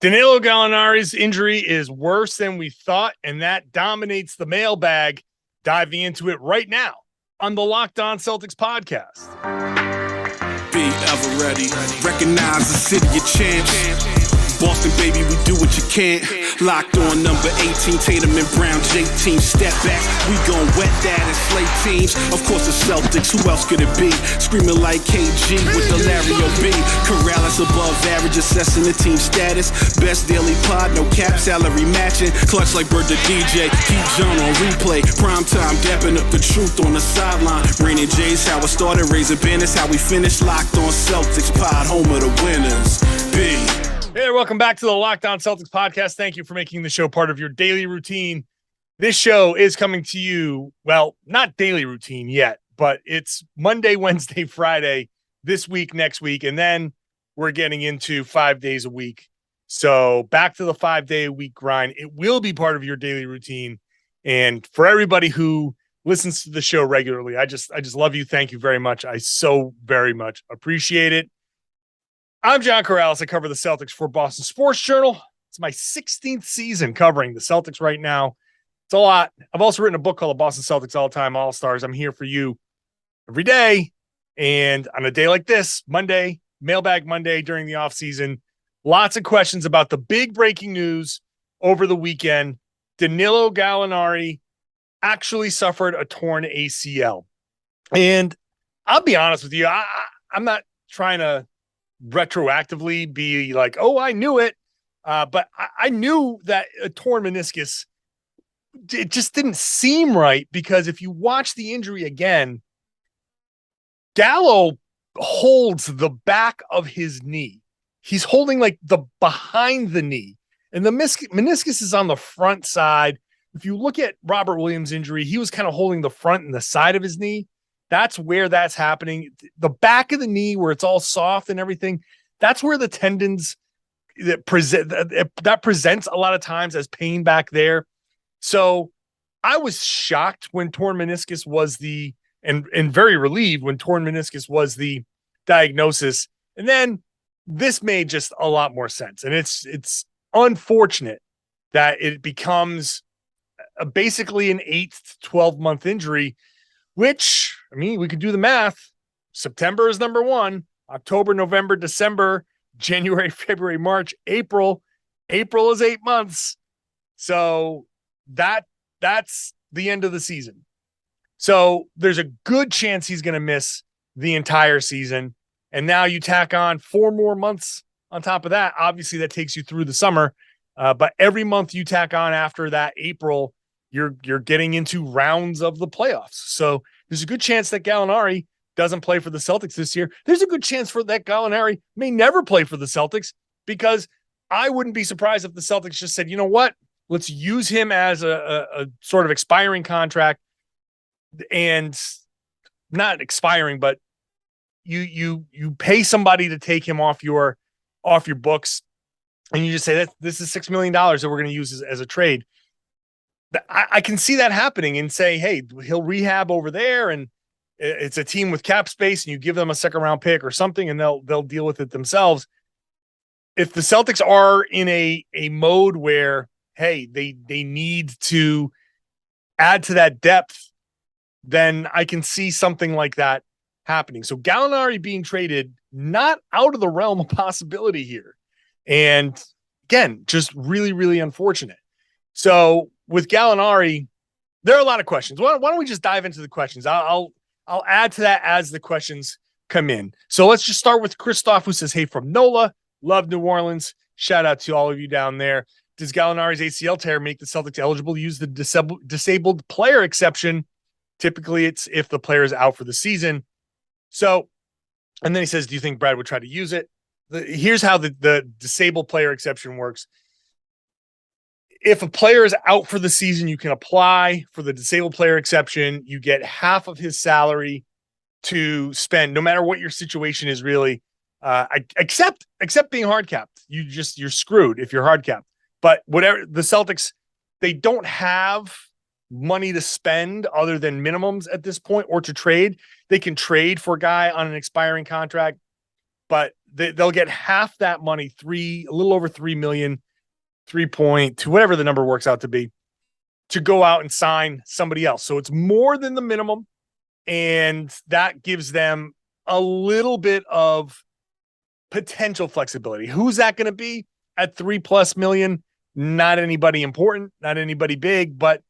Danilo Gallinari's injury is worse than we thought, and that dominates the mailbag. Diving into it right now on the Locked On Celtics podcast. Be ever ready. Recognize the city of champs. Boston, baby, we do what you can't. Locked on number 18, Tatum and Brown, J-team, step back. We gon' wet that and slay teams. Of course, the Celtics, who else could it be? Screaming like KG with the Larry O.B. Karalis above average, assessing the team status. Best daily pod, no cap, salary matching. Clutch like Bird the DJ, keep John on replay. Prime time, dapping up the truth on the sideline. Raining J's, how it started, raising banners, how we finished. Locked on Celtics pod, home of the winners. B. Hey, welcome back to the Locked On Celtics podcast. Thank you for making the show part of your daily routine. This show is coming to you, well, not daily routine yet, but it's Monday, Wednesday, Friday, this week, next week, and then we're getting into 5 days a week. So back to the 5-day-a-week grind. It will be part of your daily routine. And for everybody who listens to the show regularly, I just love you. Thank you very much. I so very much appreciate it. I'm John Karalis. I cover the Celtics for Boston Sports Journal. It's my 16th season covering the Celtics right now. It's a lot. I've also written a book called The Boston Celtics All-Time All-Stars. I'm here for you every day. And on a day like this, Monday, Mailbag Monday during the offseason, lots of questions about the big breaking news over the weekend. Danilo Gallinari actually suffered a torn ACL. And I'll be honest with you, I'm not trying to retroactively be like, oh, I knew it. But I knew that a torn meniscus, it just didn't seem right, because if you watch the injury again, Gallo holds the back of his knee. He's holding like the behind the knee, and the meniscus is on the front side. If you look at Robert Williams' injury, he was kind of holding the front and the side of his knee. That's where that's happening. The back of the knee, where it's all soft and everything, that's where the tendons that presents a lot of times as pain back there. So I was shocked when torn meniscus was and very relieved when torn meniscus was the diagnosis. And then this made just a lot more sense. And it's unfortunate that it becomes basically an 8 to 12 month injury, which, I mean, we could do the math. September is number 1, October, November, December, January, February, March, April. April is 8 months. So that's the end of the season. So there's a good chance he's going to miss the entire season. And now you tack on 4 more months on top of that. Obviously, that takes you through the summer. But every month you tack on after that April, you're getting into rounds of the playoffs. So there's a good chance that Gallinari doesn't play for the Celtics this year. There's a good chance for that Gallinari may never play for the Celtics, because I wouldn't be surprised if the Celtics just said, you know what, let's use him as a sort of expiring contract, and not expiring, but you pay somebody to take him off your books, and you just say that this is $6 million that we're going to use as a trade. I can see that happening, and say, hey, he'll rehab over there, and it's a team with cap space, and you give them a second round pick or something, and they'll deal with it themselves. If the Celtics are in a mode where, hey, they need to add to that depth, then I can see something like that happening. So Gallinari being traded, not out of the realm of possibility here. And again, just really, really unfortunate. So with Gallinari, there are a lot of questions. Why don't we just dive into the questions? I'll add to that as the questions come in. So let's just start with Christoph, who says, hey, from NOLA, love New Orleans. Shout out to all of you down there. Does Gallinari's ACL tear make the Celtics eligible to use the disabled player exception? Typically, it's if the player is out for the season. So, and then he says, do you think Brad would try to use it? Here's how the disabled player exception works. If a player is out for the season, you can apply for the disabled player exception. You get half of his salary to spend, no matter what your situation is, really, except being hard capped. You're screwed if you're hard capped. But whatever, the Celtics, they don't have money to spend other than minimums at this point, or to trade. They can trade for a guy on an expiring contract, but they'll get half that money, a little over 3 million, 3.2, whatever the number works out to be, to go out and sign somebody else. So it's more than the minimum. And that gives them a little bit of potential flexibility. Who's that going to be at 3+ million? Not anybody important, not anybody big, but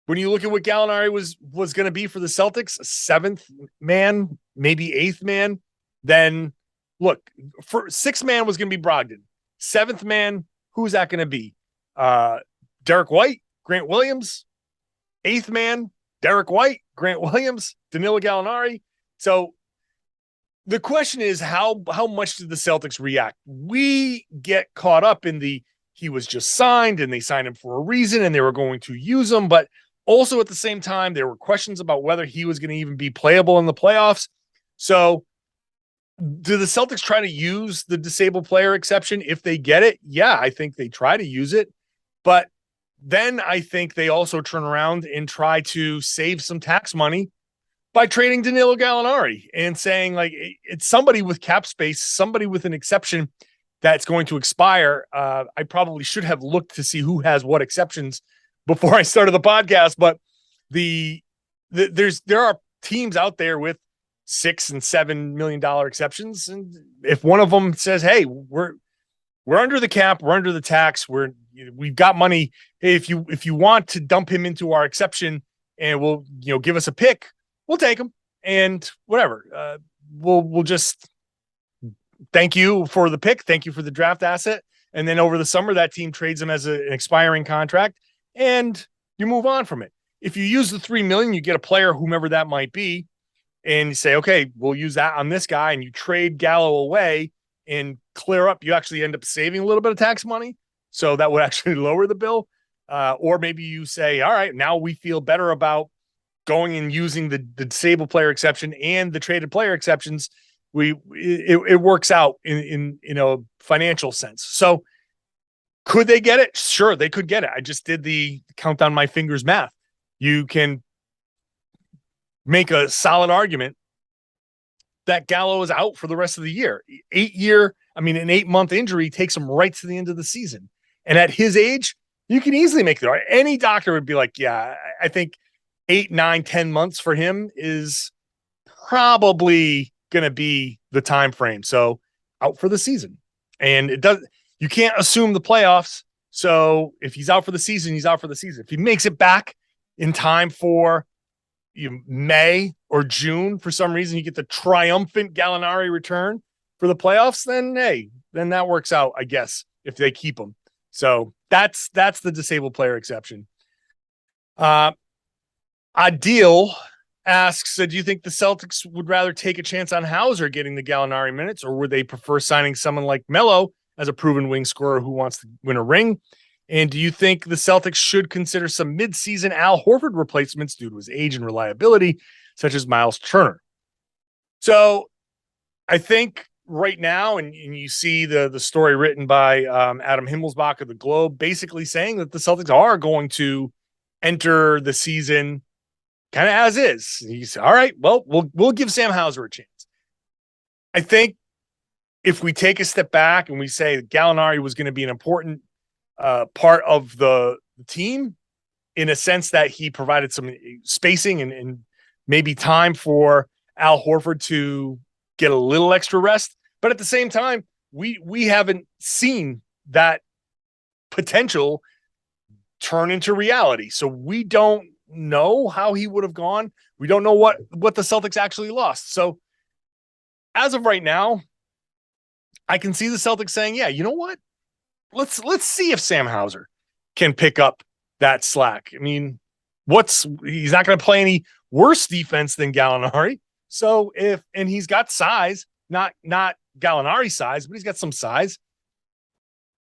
when you look at what Gallinari was going to be for the Celtics, a 7th man, maybe 8th man, then look, for 6th man was going to be Brogdon. 7th man, who's that going to be? Derek White, Grant Williams. 8th man, Derek White, Grant Williams, Danilo Gallinari. So the question is, how much did the Celtics react? We get caught up in he was just signed and they signed him for a reason and they were going to use him. But also at the same time, there were questions about whether he was going to even be playable in the playoffs. So do the Celtics try to use the disabled player exception if they get it? Yeah, I think they try to use it. But then I think they also turn around and try to save some tax money by trading Danilo Gallinari and saying, like, it's somebody with cap space, somebody with an exception that's going to expire. I probably should have looked to see who has what exceptions before I started the podcast, but there are teams out there with $6 and $7 million exceptions, and if one of them says, "Hey, we're under the cap, we're under the tax, we've got money. Hey, if you want to dump him into our exception and we'll give us a pick, we'll take him, and whatever. We'll just thank you for the pick, thank you for the draft asset, and then over the summer that team trades him as an expiring contract, and you move on from it. If you use the $3 million, you get a player, whomever that might be, and you say, okay, we'll use that on this guy, and you trade Gallo away and clear up. You actually end up saving a little bit of tax money, so that would actually lower the bill. Or maybe you say, all right, now we feel better about going and using the disabled player exception and the traded player exceptions. It works out in a financial sense. So could they get it? Sure, they could get it. I just did the count on my fingers math. You can make a solid argument that Gallo is out for the rest of the year. An 8-month injury takes him right to the end of the season. And at his age, you can easily make the argument. Any doctor would be like, yeah, I think 8, 9, 10 months for him is probably going to be the time frame. So out for the season. And you can't assume the playoffs. So if he's out for the season, he's out for the season. If he makes it back in time for May or June, for some reason, you get the triumphant Gallinari return for the playoffs, then that works out, I guess, if they keep him. So that's the disabled player exception. Adil asks, do you think the Celtics would rather take a chance on Hauser getting the Gallinari minutes, or would they prefer signing someone like Melo as a proven wing scorer who wants to win a ring? And do you think the Celtics should consider some mid-season Al Horford replacements due to his age and reliability, such as Miles Turner? So I think right now, and you see the story written by Adam Himmelsbach of the Globe, basically saying that the Celtics are going to enter the season kind of as is. He's all right. Well, we'll give Sam Hauser a chance. I think if we take a step back and we say that Gallinari was going to be an important part of the team, in a sense that he provided some spacing and maybe time for Al Horford to get a little extra rest. But at the same time, we haven't seen that potential turn into reality. So we don't know how he would have gone. We don't know what the Celtics actually lost. So as of right now, I can see the Celtics saying, yeah, you know what? Let's see if Sam Hauser can pick up that slack. I mean, he's not going to play any worse defense than Gallinari. So and he's got size, not Gallinari size, but he's got some size.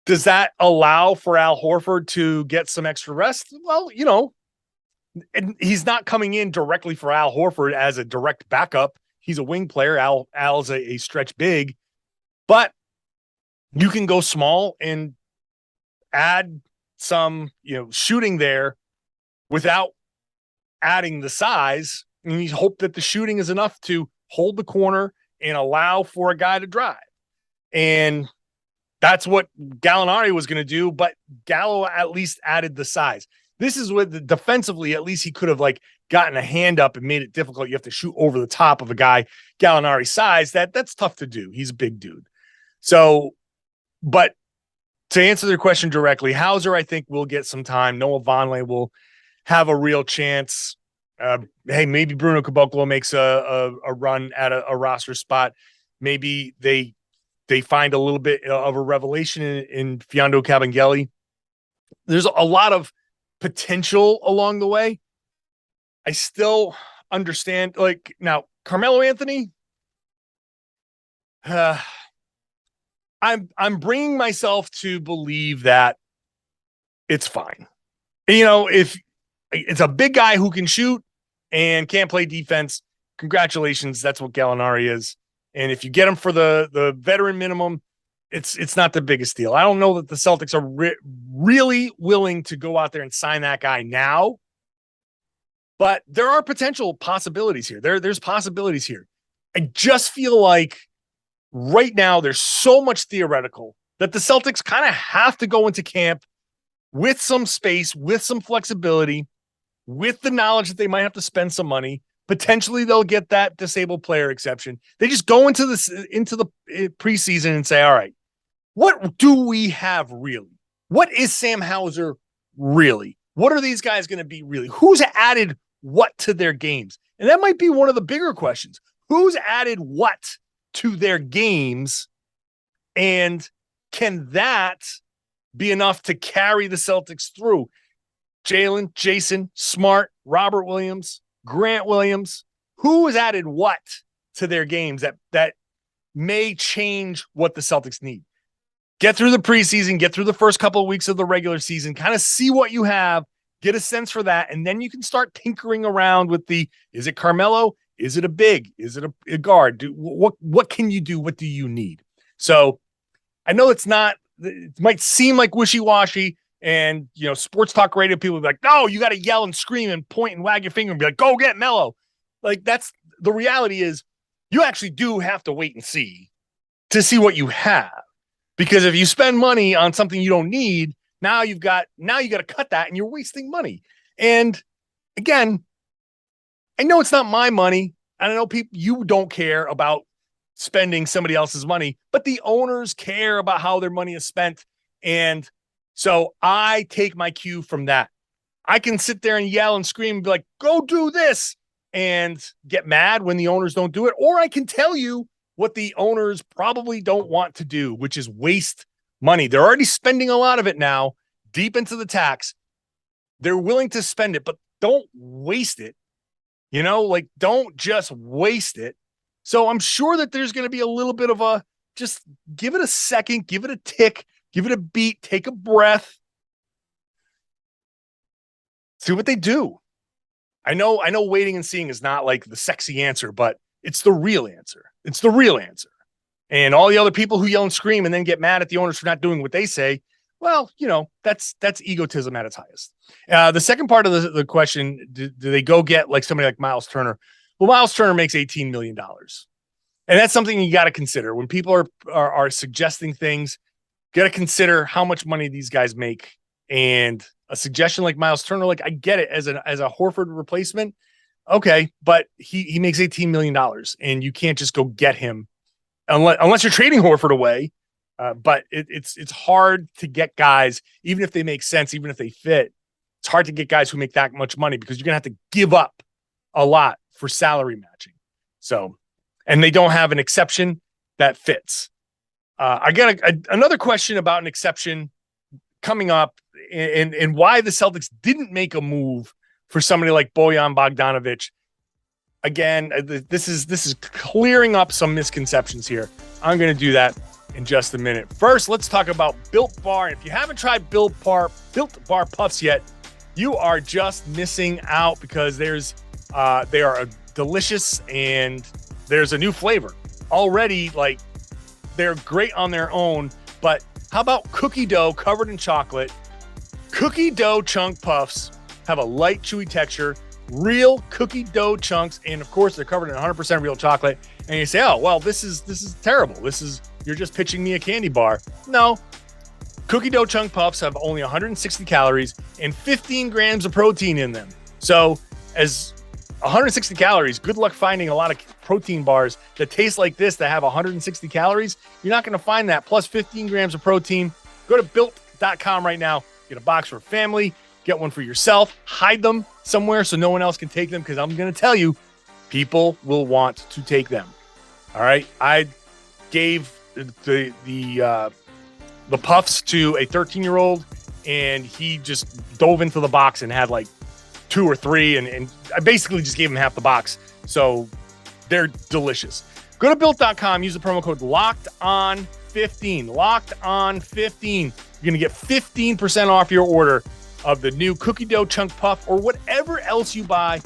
Does that allow for Al Horford to get some extra rest? Well, and he's not coming in directly for Al Horford as a direct backup. He's a wing player. Al's a stretch big, but you can go small and add some, shooting there without adding the size. And you hope that the shooting is enough to hold the corner and allow for a guy to drive. And that's what Gallinari was going to do, but Gallo at least added the size. This is what defensively, at least he could have like gotten a hand up and made it difficult. You have to shoot over the top of a guy Gallinari size. That's tough to do. He's a big dude. So, but to answer their question directly, Hauser, I think, will get some time. Noah Vonleh will have a real chance. Hey, maybe Bruno Caboclo makes a run at a roster spot. Maybe they find a little bit of a revelation in Fiondo Cabangeli. There's a lot of potential along the way. I still understand, like, now Carmelo Anthony, I'm bringing myself to believe that it's fine. If it's a big guy who can shoot and can't play defense, congratulations. That's what Gallinari is. And if you get him for the veteran minimum, it's not the biggest deal. I don't know that the Celtics are really willing to go out there and sign that guy now, but there are potential possibilities here. There's possibilities here. I just feel like right now there's so much theoretical that the Celtics kind of have to go into camp with some space, with some flexibility, with the knowledge that they might have to spend some money. Potentially they'll get that disabled player exception. They just go into the preseason and say, all right, what do we have really? What is Sam Hauser really? What are these guys going to be really? Who's added what to their games? And that might be one of the bigger questions. Who's added what to their games? And can that be enough to carry the Celtics through? Jaylen, Jayson, Smart, Robert Williams, Grant Williams, who has added what to their games that may change what the Celtics need? Get through the preseason, get through the first couple of weeks of the regular season, kind of see what you have, get a sense for that, and then you can start tinkering around with is it Carmelo? Is it a big? Is it a guard? What can you do? What do you need? So I know it might seem like wishy-washy, and sports talk radio people will be like, no, you got to yell and scream and point and wag your finger and be like, go get Melo. Like, that's the reality. Is you actually do have to wait and see to see what you have. Because if you spend money on something you don't need, now you got to cut that and you're wasting money. And again, I know it's not my money. I know you don't care about spending somebody else's money, but the owners care about how their money is spent. And so I take my cue from that. I can sit there and yell and scream and be like, go do this, and get mad when the owners don't do it. Or I can tell you what the owners probably don't want to do, which is waste money. They're already spending a lot of it now, deep into the tax. They're willing to spend it, but don't waste it. Don't just waste it. So I'm sure that there's going to be a little bit of just give it a second, give it a tick, give it a beat, take a breath, see what they do. I know waiting and seeing is not like the sexy answer, but it's the real answer. It's the real answer. And all the other people who yell and scream and then get mad at the owners for not doing what they say, well, that's egotism at its highest. The second part of the question, do they go get like somebody like Miles Turner? Well, Miles Turner makes $18 million. And that's something you got to consider. When people are suggesting things, got to consider how much money these guys make. And a suggestion like Miles Turner, like, I get it as a Horford replacement. Okay, but he makes $18 million, and you can't just go get him unless you're trading Horford away. But it's hard to get guys, even if they make sense, even if they fit. It's hard to get guys who make that much money because you're gonna have to give up a lot for salary matching. So, and they don't have an exception that fits. I got another question about an exception coming up, and why the Celtics didn't make a move for somebody like Bojan Bogdanovic. Again, this is clearing up some misconceptions here. I'm going to do that in just a minute. First, let's talk about Built Bar. If you haven't tried Built Bar Puffs yet, you are just missing out, because they are delicious, and there's a new flavor already. Like, they're great on their own, but how about cookie dough covered in chocolate? Cookie dough chunk puffs have a light, chewy texture, real cookie dough chunks, and of course they're covered in 100% real chocolate. And you say, oh, well, this is terrible. This is you're just pitching me a candy bar. No. Cookie dough chunk puffs have only 160 calories and 15 grams of protein in them. So as 160 calories, good luck finding a lot of protein bars that taste like this that have 160 calories. You're not going to find that. Plus 15 grams of protein. Go to built.com right now. Get a box for family. Get one for yourself. Hide them somewhere so no one else can take them, because I'm going to tell you, people will want to take them. All right. I gave the puffs to a 13-year-old, and he just dove into the box and had like 2 or 3, and I basically just gave him half the box. So they're delicious. Go to built.com, use the promo code LOCKEDON15. LOCKEDON15. You're going to get 15% off your order of the new cookie dough chunk puff or whatever else you buy.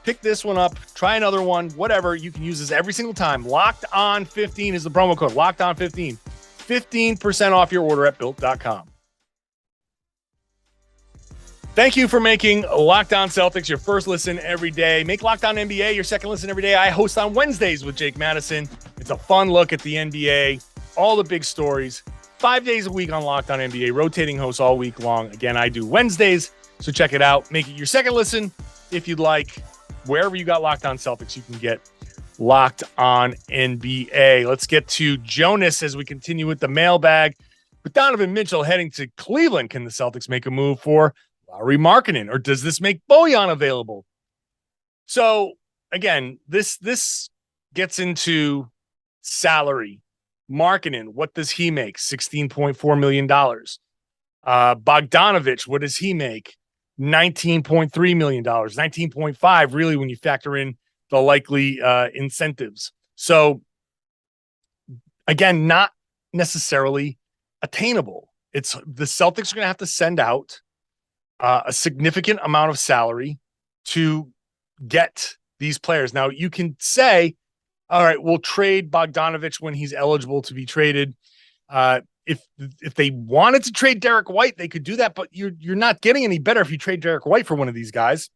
Pick this one up, try another one, whatever. You can use this every single time. LOCKEDON15 is the promo code. LOCKEDON15. 15% off your order at built.com. Thank you for making Locked On Celtics your first listen every day. Make Locked On NBA your second listen every day. I host on Wednesdays with Jake Madison. It's a fun look at the NBA, all the big stories, 5 days a week on Locked On NBA, rotating hosts all week long. Again, I do Wednesdays, so check it out. Make it your second listen if you'd like. Wherever you got Locked On Celtics, you can get Locked On NBA. Let's get to Jonas as we continue with the mailbag. With Donovan Mitchell heading to Cleveland, can the Celtics make a move for Lauri Markkanen, or does this make Bojan available? So again, this gets into salary. Markkanen, what does he make? $16.4 million. Bogdanovich, what does he make? $19.3 million. 19.5 really when you factor in the likely incentives. So again, not necessarily attainable. It's the Celtics are going to have to send out a significant amount of salary to get these players. Now, you can say, all right, we'll trade Bogdanovich when he's eligible to be traded. If they wanted to trade Derek White, they could do that, but you're not getting any better if you trade Derek White for one of these guys.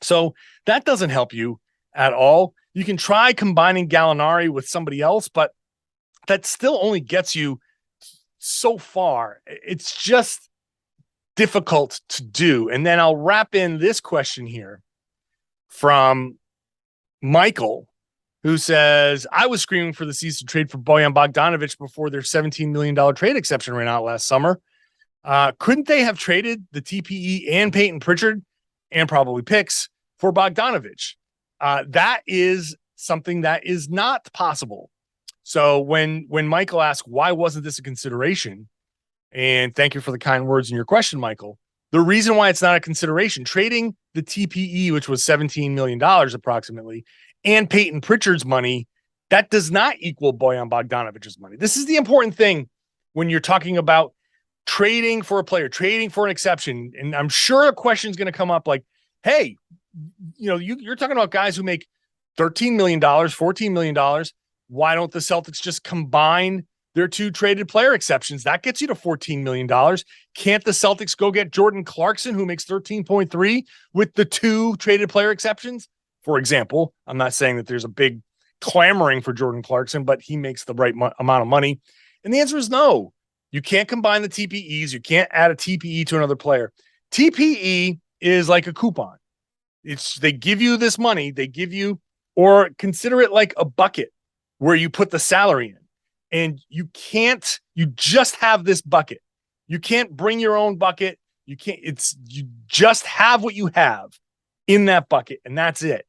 So that doesn't help you at all. You can try combining Gallinari with somebody else, but that still only gets you so far. It's just difficult to do. And then I'll wrap in this question here from Michael, who says, I was screaming for the C's to trade for Bojan Bogdanovich before their $17 million trade exception ran out last summer. Couldn't they have traded the TPE and Peyton Pritchard and probably picks for Bogdanovich? That is something that is not possible. So when Michael asked, why wasn't this a consideration? And thank you for the kind words in your question, Michael. The reason why it's not a consideration, trading the TPE, which was $17 million approximately, and Peyton Pritchard's money, that does not equal Bojan Bogdanovich's money. This is the important thing when you're talking about trading for a player, trading for an exception. And I'm sure a question is going to come up like, hey, you're talking about guys who make $13 million, $14 million. Why don't the Celtics just combine their 2 traded player exceptions? That gets you to $14 million. Can't the Celtics go get Jordan Clarkson, who makes 13.3 with the 2 traded player exceptions? For example, I'm not saying that there's a big clamoring for Jordan Clarkson, but he makes the right amount of money. And the answer is no. You can't combine the TPEs. You can't add a TPE to another player. TPE is like a coupon. They give you this money. They give you, or consider it like a bucket where you put the salary in. And you just have this bucket. You can't bring your own bucket. You just have what you have in that bucket, and that's it.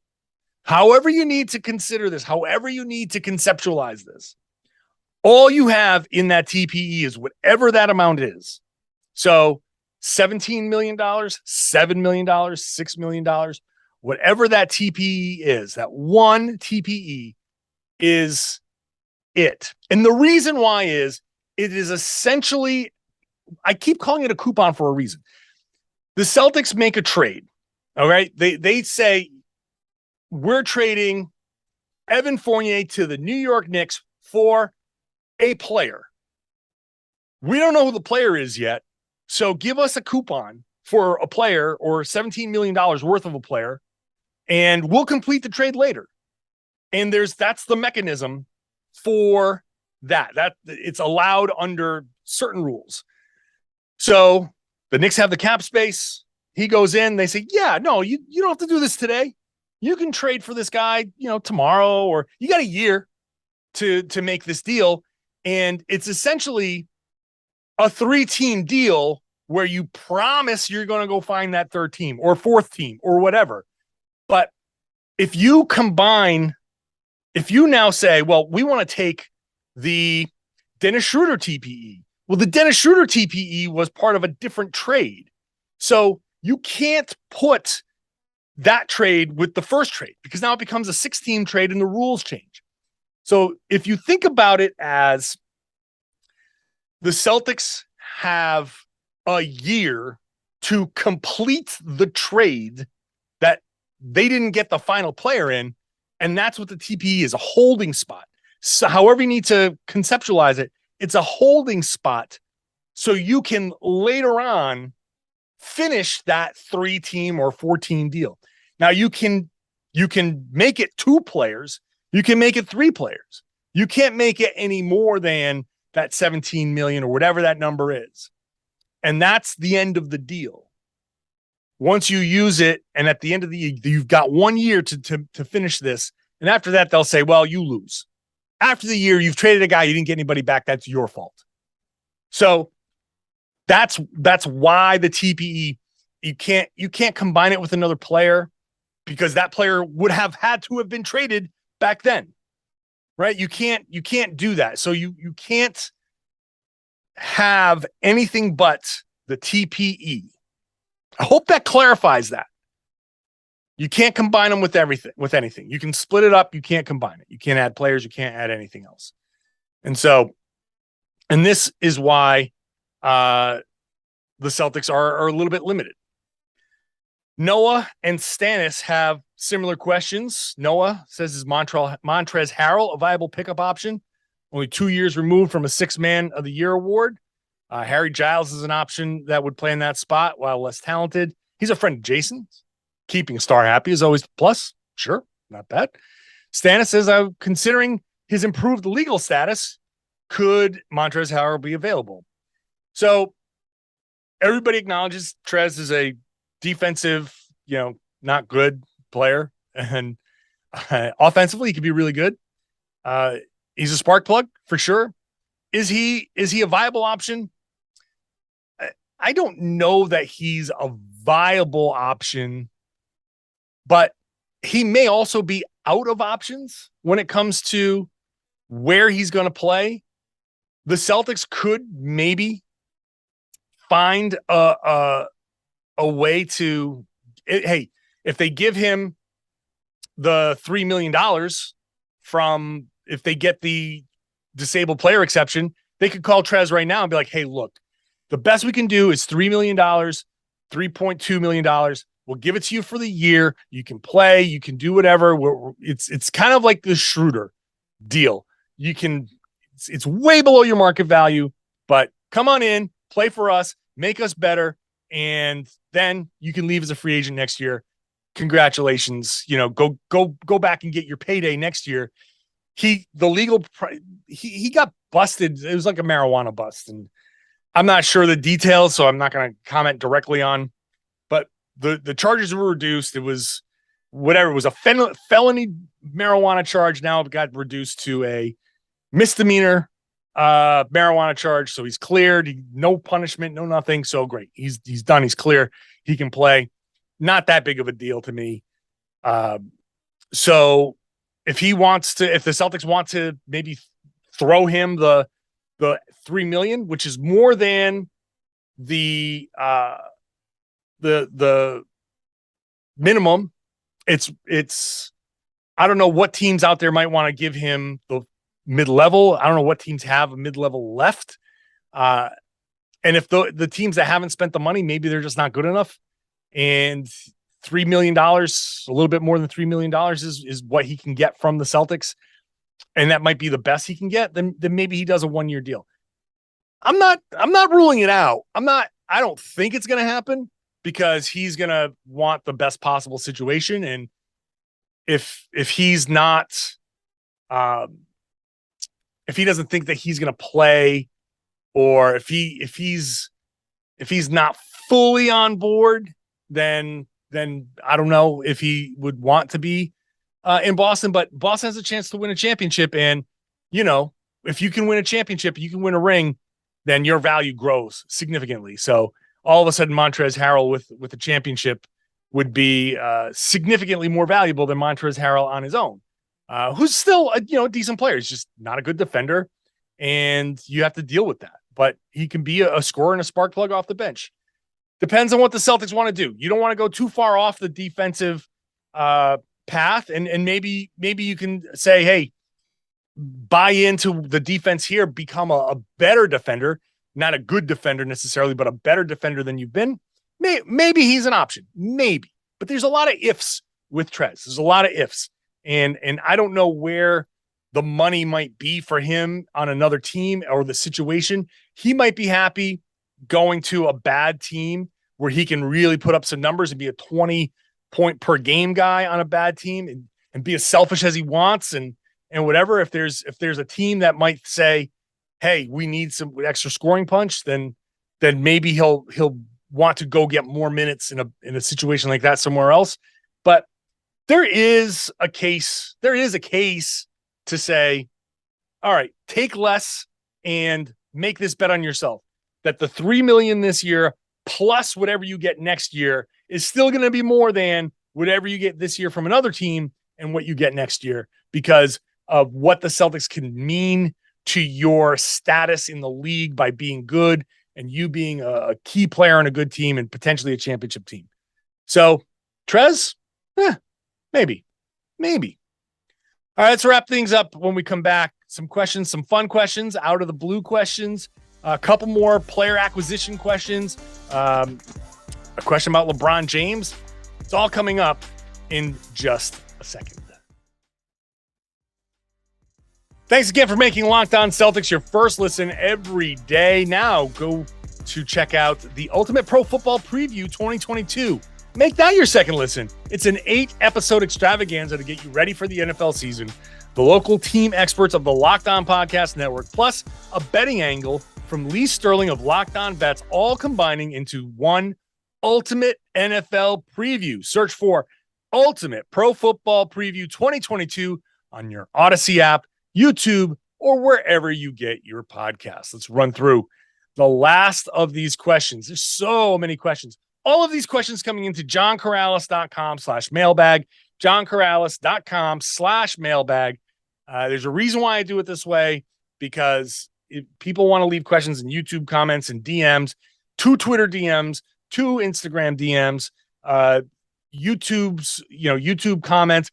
However you need to consider this, however you need to conceptualize this, all you have in that TPE is whatever that amount is. So $17 million, $7 million, $6 million, whatever that TPE is, that one TPE is it. And the reason why is it is essentially, I keep calling it a coupon for a reason. The Celtics make a trade. All right. They say, we're trading Evan Fournier to the New York Knicks for a player. We don't know who the player is yet. So give us a coupon for a player or $17 million worth of a player, and we'll complete the trade later. And that's the mechanism for that it's allowed under certain rules. So the Knicks have the cap space. He goes in. They say, yeah, no, you don't have to do this today. You can trade for this guy, tomorrow, or you got a year to make this deal. And it's essentially a 3-team deal where you promise you're going to go find that third team or fourth team or whatever. But if you now say, well, we want to take the Dennis Schroeder TPE. Well, the Dennis Schroeder TPE was part of a different trade. So you can't put that trade with the first trade because now it becomes a 6-team trade and the rules change. So if you think about it as the Celtics have a year to complete the trade that they didn't get the final player in, and that's what the TPE is, a holding spot. So however you need to conceptualize it, it's a holding spot so you can later on finish that 3-team or 4-team deal. Now you can make it 2 players, you can make it 3 players. You can't make it any more than that 17 million or whatever that number is. And that's the end of the deal. Once you use it, and at the end of the year, you've got 1 year to finish this. And after that, they'll say, well, you lose. After the year, you've traded a guy, you didn't get anybody back. That's your fault. So that's why the TPE, you can't combine it with another player because that player would have had to have been traded back then. Right? You can't do that. So you can't have anything but the TPE. I hope that clarifies that. You can't combine them with anything. You can split it up. You can't combine it. You can't add players. You can't add anything else. And this is why the Celtics are a little bit limited. Noah and Stannis have similar questions. Noah says, is Montrezl Harrell a viable pickup option? Only 2 years removed from a 6-man of the year award. Harry Giles is an option that would play in that spot while less talented. He's a friend of Jayson's. Keeping a star happy is always a plus. Sure, not bad. Stannis says, I'm considering his improved legal status. Could Montrezl Harrell be available? So everybody acknowledges Trez is a defensive, not good player. And offensively, he could be really good. He's a spark plug for sure. Is he a viable option? I don't know that he's a viable option, but he may also be out of options when it comes to where he's going to play. The Celtics could maybe find a way to, hey, if they give him the $3 million from, if they get the disabled player exception, they could call Trez right now and be like, hey, look, the best we can do is $3 million, $3.2 million. We'll give it to you for the year. You can play, you can do whatever. It's kind of like the Schroeder deal. It's way below your market value, but come on in, play for us, make us better, and then you can leave as a free agent next year. Congratulations. Go back and get your payday next year. He got busted. It was like a marijuana bust, and I'm not sure the details, so I'm not going to comment directly on. But the charges were reduced. It was whatever. It was a felony marijuana charge. Now it got reduced to a misdemeanor marijuana charge. So he's cleared. No punishment, no nothing. So great. He's done. He's clear. He can play. Not that big of a deal to me. So if the Celtics want to maybe throw him the $3 million, which is more than the minimum, it's I don't know what teams out there might want to give him the mid-level. I don't know what teams have a mid-level left. And if the teams that haven't spent the money, maybe they're just not good enough. And $3 million, a little bit more than $3 million is what he can get from the Celtics. And that might be the best he can get. Then maybe he does a 1-year deal. I'm not ruling it out. I don't think it's going to happen because he's going to want the best possible situation. And if he's not, if he doesn't think that he's going to play, or if he's not fully on board, then I don't know if he would want to be in Boston. But Boston has a chance to win a championship, and if you can win a championship, you can win a ring, then your value grows significantly. So all of a sudden, Montrezl Harrell with a championship would be significantly more valuable than Montrezl Harrell on his own, who's still a decent player. He's just not a good defender, and you have to deal with that. But he can be a scorer and a spark plug off the bench. Depends on what the Celtics want to do. You don't want to go too far off the defensive path, and maybe you can say, hey, buy into the defense here, become a better defender, not a good defender necessarily, but a better defender than you've been. Maybe he's an option, maybe, but there's a lot of ifs with Trez. There's a lot of ifs, and I don't know where the money might be for him on another team or the situation. He might be happy going to a bad team where he can really put up some numbers and be a 20-point per game guy on a bad team and be as selfish as he wants and whatever. If there's a team that might say, hey, we need some extra scoring punch, then maybe he'll want to go get more minutes in a situation like that somewhere else. But there is a case to say, all right, take less and make this bet on yourself that the $3 million this year plus whatever you get next year is still going to be more than whatever you get this year from another team and what you get next year, because of what the Celtics can mean to your status in the league by being good and you being a key player on a good team and potentially a championship team. So Trez, maybe. All right, let's wrap things up. When we come back, some questions, some fun questions, out of the blue questions, a couple more player acquisition questions, a question about LeBron James. It's all coming up in just a second. Thanks again for making Locked On Celtics your first listen every day. Now go to check out the Ultimate Pro Football Preview 2022. Make that your second listen. It's an 8-episode extravaganza to get you ready for the NFL season. The local team experts of the Locked On Podcast Network, plus a betting angle from Lee Sterling of Locked On Bets, all combining into one ultimate NFL preview. Search for Ultimate Pro Football Preview 2022 on your Odyssey app, YouTube, or wherever you get your podcasts. Let's run through the last of these questions. There's so many questions. All of these questions coming into johnkaralis.com/mailbag, johnkaralis.com/mailbag. There's a reason why I do it this way, because if people want to leave questions in YouTube comments and DMs, 2 Twitter DMs, 2 Instagram DMs, YouTube comments.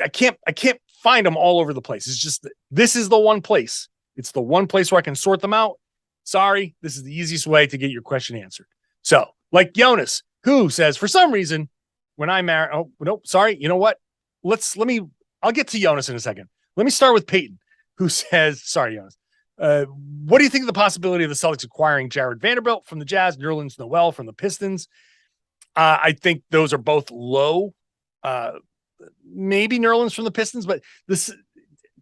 I can't find them all over the place. It's just, this is the one place. It's the one place where I can sort them out. Sorry, this is the easiest way to get your question answered. So, like Jonas, who says, for some reason, when I marry, oh, no, sorry, you know what? I'll get to Jonas in a second. Let me start with Peyton, who says, sorry, Jonas. What do you think of the possibility of the Celtics acquiring Jared Vanderbilt from the Jazz, Nerlens Noel from the Pistons? I think those are both low. Maybe Nerlens from the Pistons, but this,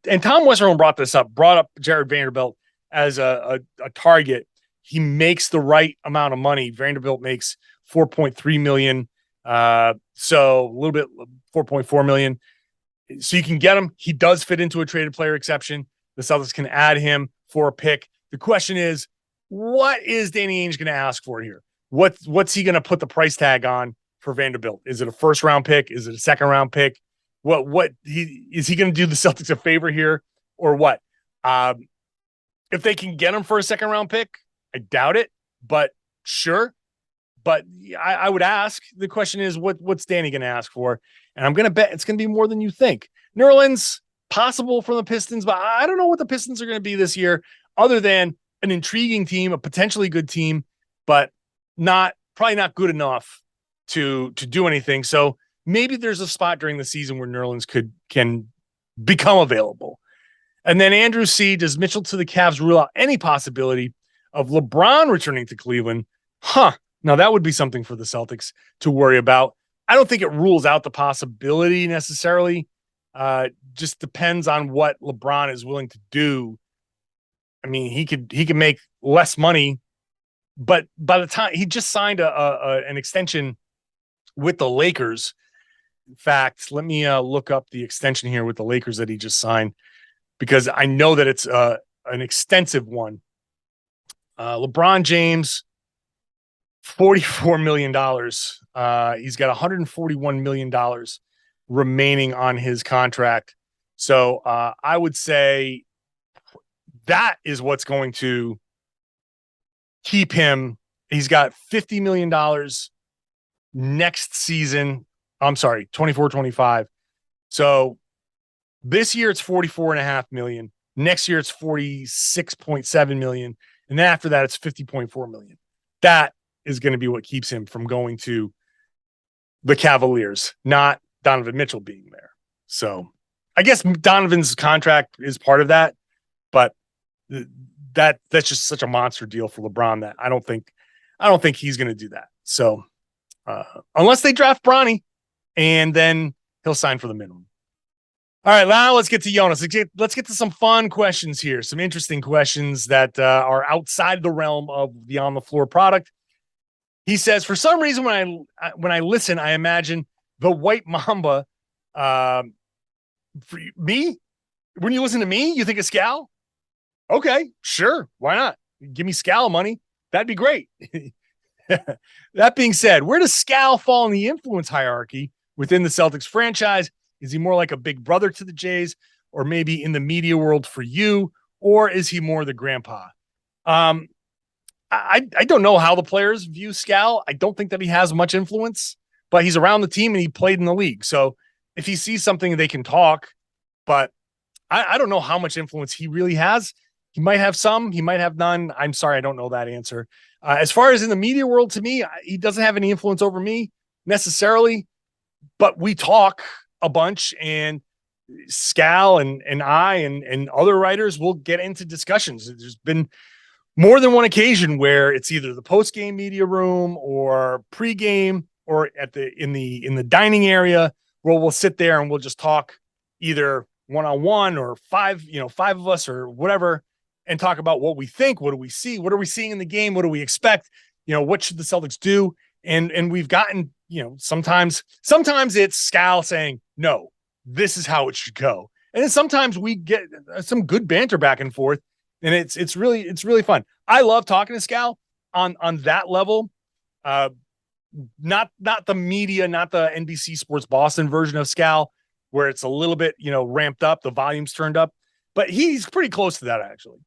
and Tom Westerholm brought up Jared Vanderbilt as a target. He makes the right amount of money. Vanderbilt makes $4.3 million. So a little bit, $4.4 million. So you can get him. He does fit into a traded player exception. The Celtics can add him for a pick. The question is, what is Danny Ainge going to ask for here? What's he going to put the price tag on for Vanderbilt? Is it a first round pick? Is it a second round pick? Is he going to do the Celtics a favor here or what? If they can get him for a second round pick, I doubt it, but sure. But I would ask. The question is, what's Danny going to ask for? And I'm going to bet it's going to be more than you think. Nerlens, possible from the Pistons, but I don't know what the Pistons are going to be this year, other than an intriguing team, a potentially good team, but probably not good enough to do anything. So maybe there's a spot during the season where Nerlens can become available. And then Andrew C., does Mitchell to the Cavs rule out any possibility of LeBron returning to Cleveland? Now that would be something for the Celtics to worry about. I don't think it rules out the possibility necessarily. Just depends on what LeBron is willing to do mean, he could make less money, but by the time he just signed an extension with the Lakers. In fact, let me look up the extension here with the Lakers that he just signed, because I know that it's an extensive one. LeBron James, $44 million. He's got $141 million remaining on his contract. So I would say that is what's going to keep him. He's got $50 million next season. I'm sorry, 24-25. So this year it's $44.5 million. Next year it's $46.7 million. And then after that, it's $50.4 million. That is going to be what keeps him from going to the Cavaliers, not Donovan Mitchell being there. So I guess Donovan's contract is part of that, but that's just such a monster deal for LeBron that I don't think he's going to do that. So unless they draft Bronny, and then he'll sign for the minimum. All right, now let's get to Jonas. Let's get to some fun questions here, some interesting questions that are outside the realm of the on the floor product. He says, for some reason, when I listen, I imagine the White Mamba. For me, when you listen to me, you think of Scal? Okay, sure, why not? Give me Scal money. That'd be great. That being said, where does Scal fall in the influence hierarchy within the Celtics franchise? Is he more like a big brother to the Jays, or maybe in the media world for you, or is he more the grandpa? I don't know how the players view Scal. I don't think that he has much influence, but he's around the team and he played in the league. So if he sees something, they can talk, but I don't know how much influence he really has. He might have some, he might have none. I'm sorry, I don't know that answer. As far as in the media world, to me, he doesn't have any influence over me necessarily, but we talk a bunch, and Scal and I and other writers will get into discussions. There's been more than one occasion where it's either the post-game media room or pre-game or in the dining area where we'll sit there and we'll just talk either one-on-one or five of us or whatever, and talk about what we think, what do we see, what are we seeing in the game, what do we expect, what should the Celtics do? And we've gotten, sometimes it's Scal saying, no, this is how it should go. And then sometimes we get some good banter back and forth, and it's really fun. I love talking to Scal on that level. Not the media, not the NBC Sports Boston version of Scal, where it's a little bit, ramped up, the volume's turned up, but he's pretty close to that actually.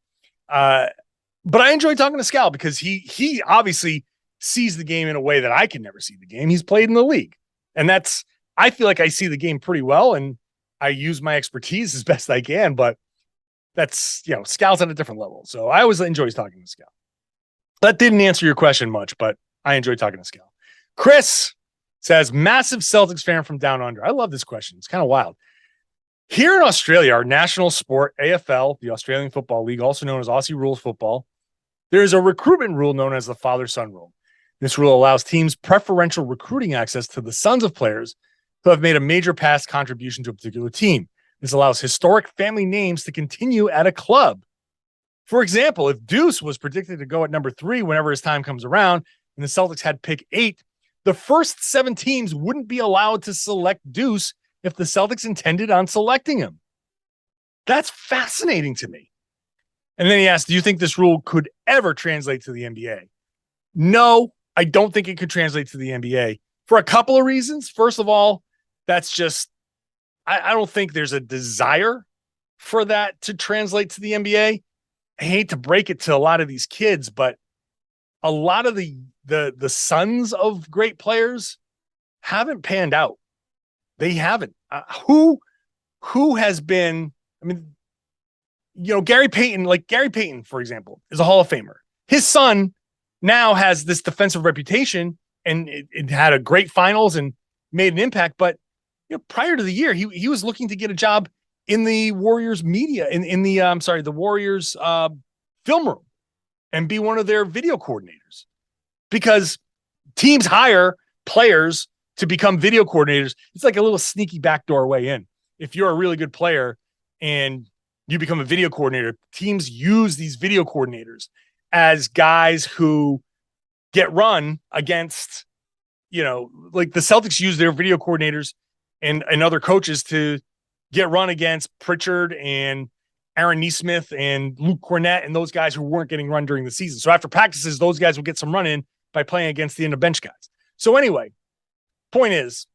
But I enjoy talking to Scal because he obviously sees the game in a way that I can never see the game. He's played in the league, and I feel like I see the game pretty well, and I use my expertise as best I can, but that's, Scal's at a different level. So I always enjoy talking to Scal. That didn't answer your question much, but I enjoy talking to Scal. Chris says, massive Celtics fan from down under. I love this question. It's kind of wild. Here in Australia, our national sport, AFL, the Australian Football League, also known as Aussie Rules Football, there is a recruitment rule known as the father-son rule. This rule allows teams preferential recruiting access to the sons of players who have made a major past contribution to a particular team. This allows historic family names to continue at a club. For example, if Deuce was predicted to go at number 3 whenever his time comes around, and the Celtics had pick 8, the first 7 teams wouldn't be allowed to select Deuce if the Celtics intended on selecting him. That's fascinating to me. And then he asked, do you think this rule could ever translate to the NBA? No, I don't think it could translate to the NBA for a couple of reasons. First of all, that's just, I don't think there's a desire for that to translate to the NBA. I hate to break it to a lot of these kids, but a lot of the sons of great players haven't panned out. They haven't. Who has been, Gary Payton, for example, is a Hall of Famer. His son now has this defensive reputation, and it had a great finals and made an impact. But prior to the year, he was looking to get a job in the Warriors media, the Warriors film room, and be one of their video coordinators, because teams hire players to become video coordinators. It's like a little sneaky backdoor way in. If you're a really good player and you become a video coordinator. Teams use these video coordinators as guys who get run against, like the Celtics use their video coordinators and other coaches to get run against Pritchard and Aaron Nesmith and Luke Cornett and those guys who weren't getting run during the season. So after practices, those guys will get some run in by playing against the end of bench guys. So anyway, point is,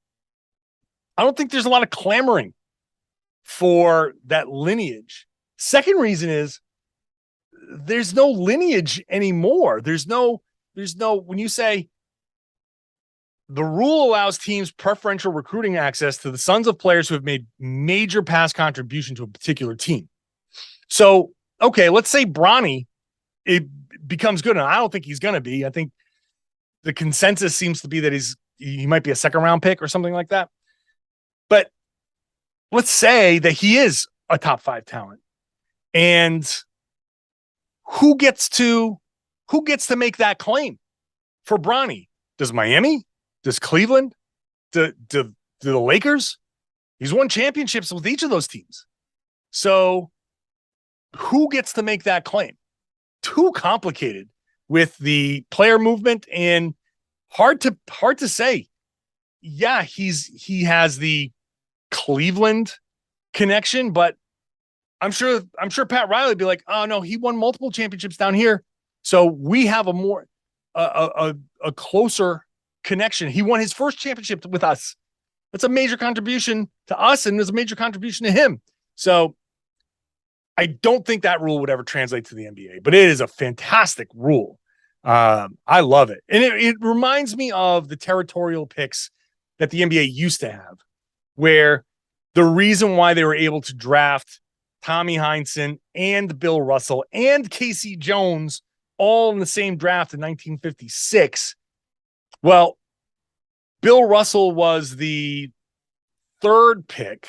I don't think there's a lot of clamoring for that lineage. Second reason is there's no lineage anymore. There's no, when you say the rule allows teams preferential recruiting access to the sons of players who have made major past contribution to a particular team. So, okay, let's say Bronny, it becomes good. And I don't think he's going to be. I think the consensus seems to be that he might be a second round pick or something like that. But let's say that he is a top 5 talent. And who gets to make that claim for Bronny? Does Miami? Does Cleveland? Do the Lakers? He's won championships with each of those teams. So who gets to make that claim? Too complicated with the player movement and hard to say. Yeah, he has the Cleveland connection, but I'm sure Pat Riley would be like, oh no, he won multiple championships down here. So we have a closer connection. He won his first championship with us. That's a major contribution to us, and there's a major contribution to him. So I don't think that rule would ever translate to the NBA, but it is a fantastic rule. I love it. And it reminds me of the territorial picks that the NBA used to have, where the reason why they were able to draft Tommy Heinsohn and Bill Russell and Casey Jones all in the same draft in 1956. Well, Bill Russell was the 3rd pick,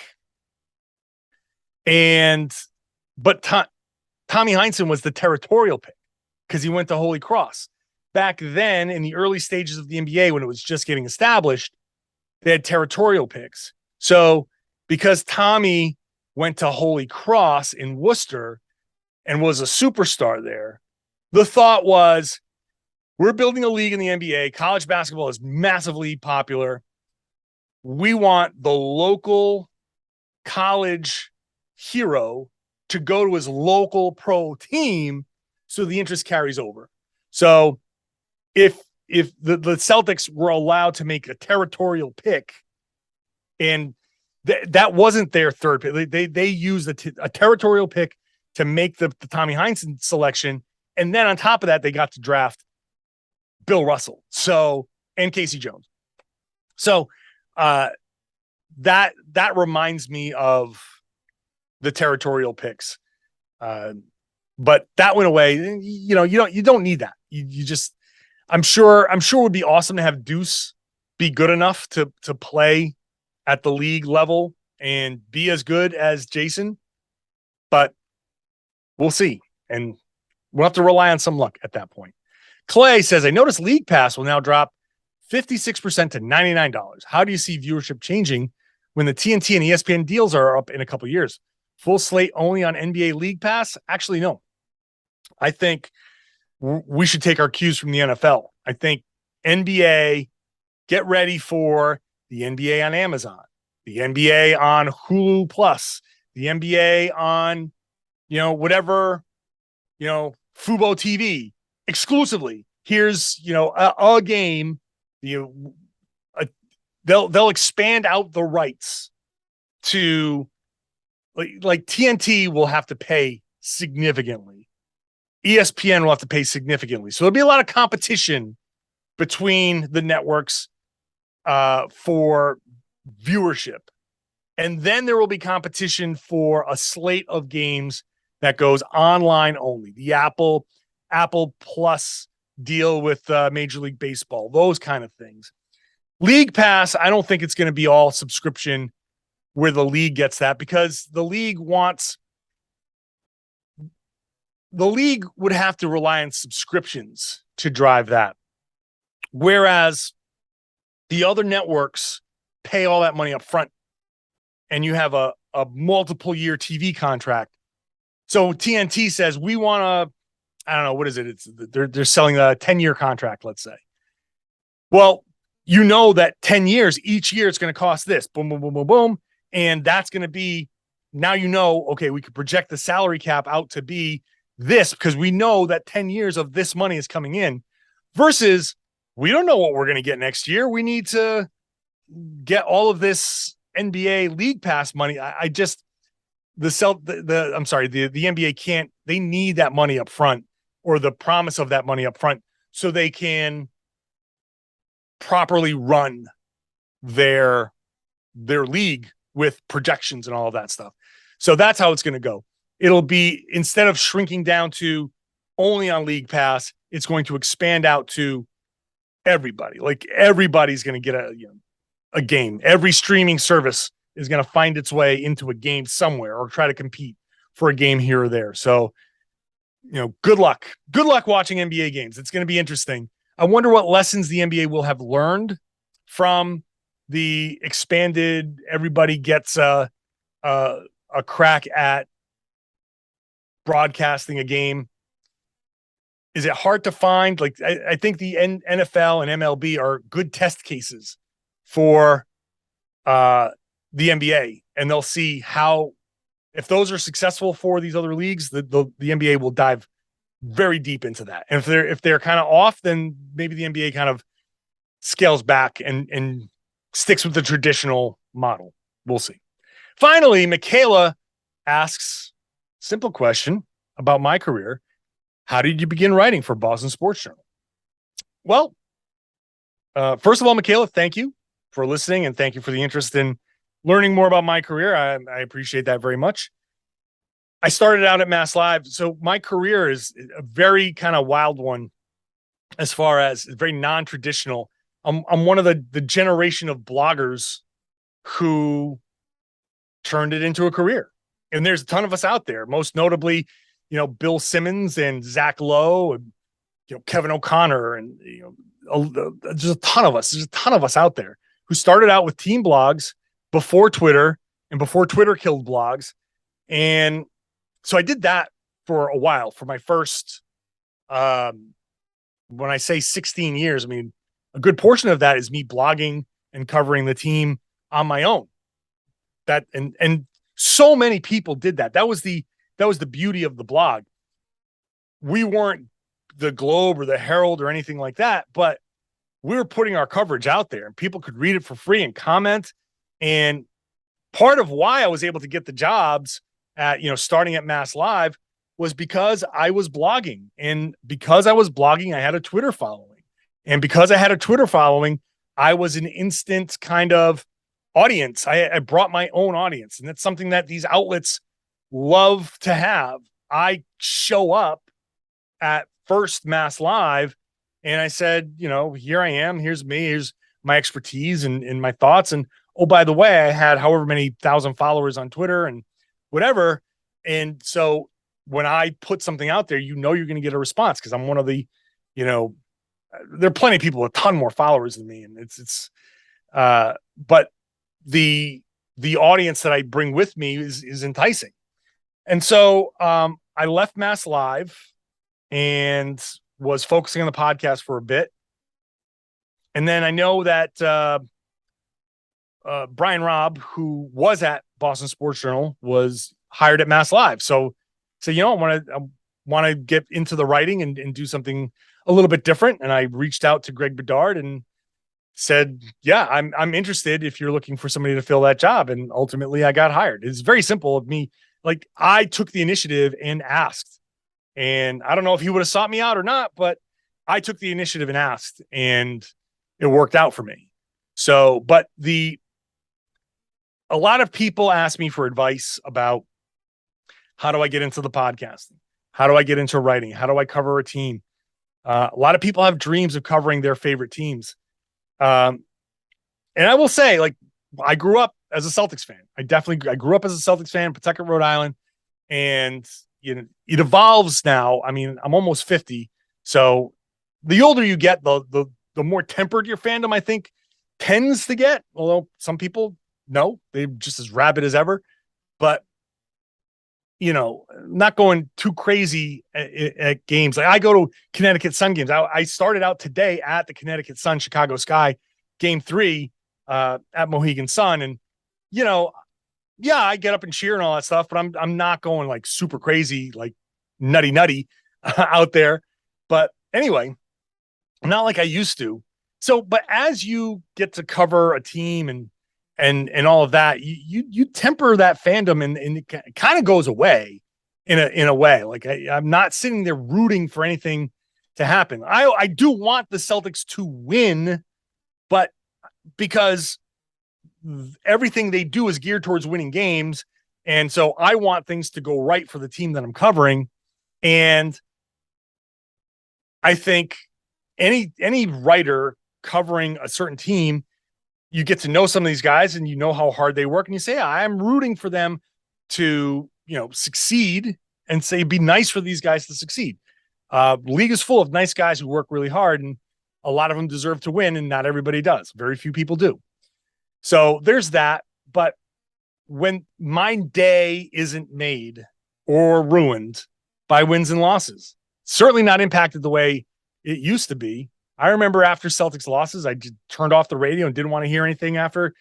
but Tommy Heinsohn was the territorial pick because he went to Holy Cross. Back then, in the early stages of the NBA, when it was just getting established, they had territorial picks. So because Tommy went to Holy Cross in Worcester and was a superstar there, the thought was, we're building a league in the NBA. College basketball is massively popular. We want the local college hero to go to his local pro team so the interest carries over. So if the Celtics were allowed to make a territorial pick, and that wasn't their 3rd pick, they used a territorial pick to make the Tommy Heinsohn selection, and then on top of that, they got to draft Bill Russell, and Casey Jones. So that reminds me of the territorial picks. But that went away. You don't need that. You just, I'm sure it would be awesome to have Deuce be good enough to play at the league level and be as good as Jayson, but we'll see. And we'll have to rely on some luck at that point. Clay says, I noticed League Pass will now drop 56% to $99. How do you see viewership changing when the TNT and ESPN deals are up in a couple of years? Full slate only on NBA League Pass? Actually, no. I think we should take our cues from the NFL. I think NBA, get ready for the NBA on Amazon, the NBA on Hulu Plus, the NBA on, whatever, Fubo TV exclusively. Here's, a game, they'll expand out the rights to like TNT will have to pay significantly. ESPN will have to pay significantly. So there'll be a lot of competition between the networks for viewership. And then there will be competition for a slate of games that goes online only. The Apple Plus deal with Major League Baseball, those kind of things. League Pass, I don't think it's going to be all subscription where the league gets that, because the league would have to rely on subscriptions to drive that. Whereas the other networks pay all that money up front, and you have a multiple year TV contract So TNT says we want to, I don't know, what is it? They're selling a 10-year contract, let's say. Well, you know that 10 years, each year it's going to cost this, boom, boom, boom, boom, boom. And that's going to be, now you know, okay, we could project the salary cap out to be this because we know that 10 years of this money is coming in versus we don't know what we're going to get next year. We need to get all of this NBA league pass money. I just, the NBA can't, they need that money up front or the promise of that money up front so they can properly run their league with projections and all of that stuff. So that's how it's going to go. It'll be, instead of shrinking down to only on League Pass, it's going to expand out to everybody. Like everybody's going to get a game. Every streaming service is going to find its way into a game somewhere or try to compete for a game here or there. So, good luck. Good luck watching NBA games. It's going to be interesting. I wonder what lessons the NBA will have learned from the expanded, everybody gets a crack at broadcasting a game. Is it hard to find? Like, I think the NFL and MLB are good test cases for the NBA, and they'll see how, if those are successful for these other leagues, the NBA will dive very deep into that. And if they're kind of off, then maybe the NBA kind of scales back and sticks with the traditional model. We'll see. Finally, Michaela asks, simple question about my career. How did you begin writing for Boston Sports Journal? Well, first of all, Michaela, thank you for listening and thank you for the interest in learning more about my career. I appreciate that very much. I started out at Mass Live. So my career is a very kind of wild one as far as very non-traditional. I'm one of the generation of bloggers who turned it into a career. And there's a ton of us out there, most notably, Bill Simmons and Zach Lowe and, Kevin O'Connor and, just a ton of us. There's a ton of us out there who started out with team blogs before Twitter and before Twitter killed blogs. And so I did that for a while for my first, when I say 16 years, I mean, a good portion of that is me blogging and covering the team on my own. And so many people did that. That was the beauty of the blog. We weren't the Globe or the Herald or anything like that, but we were putting our coverage out there and people could read it for free and comment. And part of why I was able to get the jobs at, starting at Mass Live was because I was blogging. And because I was blogging, I had a Twitter following. And because I had a Twitter following, I was an instant kind of audience. I brought my own audience. And that's something that these outlets love to have. I show up at first Mass Live and I said, here I am, here's me, here's my expertise and my thoughts. And oh, by the way, I had however many thousand followers on Twitter and whatever. And so when I put something out there, you're going to get a response because I'm one of the, there are plenty of people with a ton more followers than me. And but the audience that I bring with me is enticing. And so I left Mass Live and was focusing on the podcast for a bit. And then I know that Brian Robb, who was at Boston Sports Journal, was hired at Mass Live. So I want to get into the writing and do something a little bit different. And I reached out to Greg Bedard and said, yeah, I'm interested if you're looking for somebody to fill that job. And ultimately I got hired. It's very simple of me. Like, I took the initiative and asked, and I don't know if he would have sought me out or not, but I took the initiative and asked, and it worked out for me. So, but a lot of people ask me for advice about how do I get into the podcasting? How do I get into writing? How do I cover a team? A lot of people have dreams of covering their favorite teams. And I will say, like, I grew up as a Celtics fan. I grew up as a Celtics fan, Pawtucket, Rhode Island. And, it evolves now. I mean, I'm almost 50. So the older you get, the more tempered your fandom, I think, tends to get, although some people, no, they're just as rabid as ever. But not going too crazy at games. Like I go to Connecticut Sun games. I started out today at the Connecticut Sun Chicago Sky game 3 at Mohegan Sun. And, I get up and cheer and all that stuff, but I'm not going like super crazy, like nutty out there. But anyway, not like I used to. So, but as you get to cover a team and all of that, you temper that fandom and it kind of goes away in a way. Like I'm not sitting there rooting for anything to happen. I do want the Celtics to win, but because everything they do is geared towards winning games. And so I want things to go right for the team that I'm covering. And I think any writer covering a certain team, you get to know some of these guys and you know how hard they work. And you say, I'm rooting for them to, succeed, and say, be nice for these guys to succeed. League is full of nice guys who work really hard, and a lot of them deserve to win. And not everybody does. Very few people do. So there's that. But when my day isn't made or ruined by wins and losses, certainly not impacted the way it used to be. I remember after Celtics losses, I just turned off the radio and didn't want to hear anything after,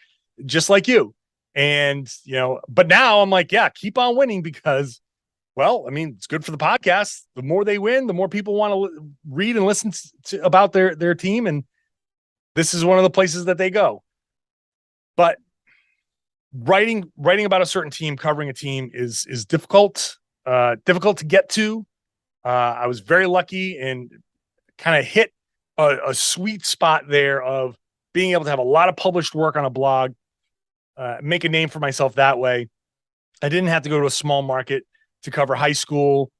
just like you. And, but now I'm like, yeah, keep on winning because, well, I mean, it's good for the podcast. The more they win, the more people want to read and listen about their team. And this is one of the places that they go. But writing about a certain team, covering a team is difficult to get to. I was very lucky and kind of hit a sweet spot there of being able to have a lot of published work on a blog, make a name for myself that way. I didn't have to go to a small market to cover high school,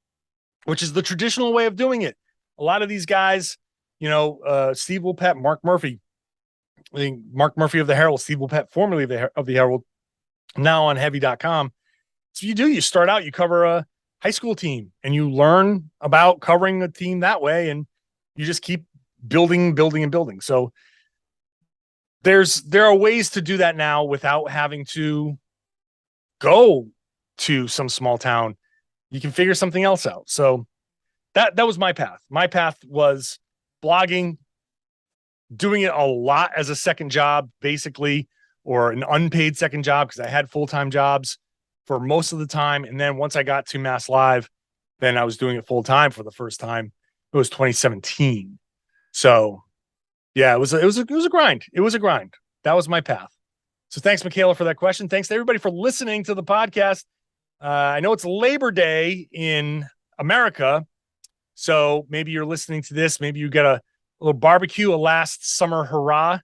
which is the traditional way of doing it. A lot of these guys, Steve Wilpett, Mark Murphy of the Herald, Steve Wilpett, formerly of the Herald, now on heavy.com. So you start out, you cover a high school team and you learn about covering a team that way. And you just keep building. So there are ways to do that now without having to go to some small town. You can figure something else out. So that was my path. My path was blogging, doing it a lot as a second job, basically, or an unpaid second job because I had full-time jobs for most of the time. And then once I got to Mass Live, then I was doing it full-time for the first time. It was 2017. So yeah, it was a grind. It was a grind. That was my path. So thanks, Michaela, for that question. Thanks to everybody for listening to the podcast. I know it's Labor Day in America. So maybe you're listening to this. Maybe you get a little barbecue, a last summer hurrah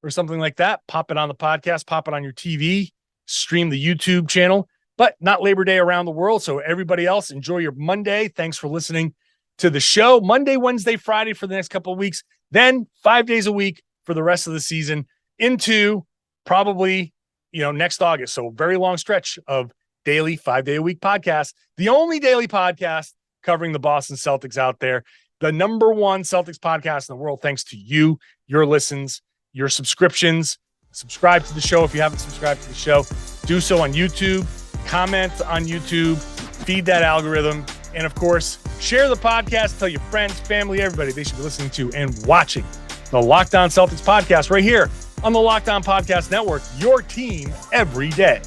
or something like that. Pop it on the podcast, pop it on your TV, stream the YouTube channel, but not Labor Day around the world. So everybody else, enjoy your Monday. Thanks for listening to the show. Monday, Wednesday, Friday for the next couple of weeks, then 5 days a week for the rest of the season into probably, next August. So very long stretch of daily 5-day-a-week podcast, the only daily podcast covering the Boston Celtics out there, the number one Celtics podcast in the world. Thanks to you, your listens, your subscriptions. Subscribe to the show. If you haven't subscribed to the show, do so on YouTube, comment on YouTube, feed that algorithm. And of course, share the podcast, tell your friends, family, everybody they should be listening to and watching the Locked On Celtics podcast right here on the Locked On Podcast Network, your team every day.